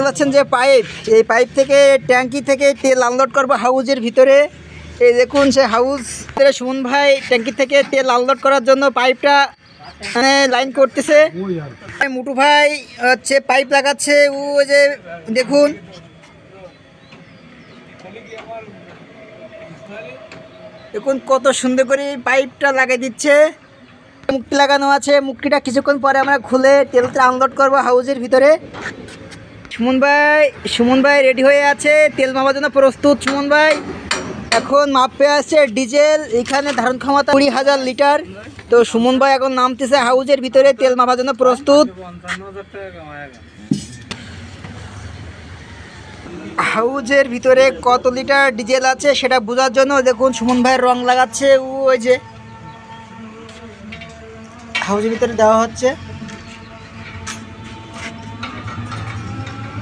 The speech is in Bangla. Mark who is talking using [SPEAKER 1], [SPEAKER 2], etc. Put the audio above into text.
[SPEAKER 1] দেখতে পাচ্ছেন যে পাইপ, এই পাইপ থেকে ট্যাঙ্কি থেকে তেল আনলোড করবো হাউজের ভিতরে। এই দেখুন সে হাউস সুমন ভাই ট্যাঙ্কি থেকে তেল আনলোড করার জন্য পাইপটা মানে লাইন করতেছে। মুটু ভাই হচ্ছে পাইপ লাগাচ্ছে। ও যে দেখুন দেখুন কত সুন্দর করে পাইপটা লাগিয়ে দিচ্ছে। মুক্তি লাগানো আছে, মুক্তিটা কিছুক্ষণ পরে আমরা খুলে তেলটা আনলোড করবো হাউজের ভিতরে। সুমন ভাই রেডি হয়ে আছে, তেল মাপার জন্য প্রস্তুত। সুমন ভাই এখন মাপে আছে ডিজেল, এখানে ধারণ ক্ষমতা 20,000 লিটার। তো সুমন ভাই এখন নামতেছে হাউজের ভিতরে, তেল মাপার জন্য প্রস্তুত। হাউজের ভিতরে কত লিটার ডিজেল আছে সেটা বোঝার জন্য দেখুন সুমন ভাইয়ের রং লাগাচ্ছে। ওই যে হাউজের ভিতরে দেওয়া হচ্ছে।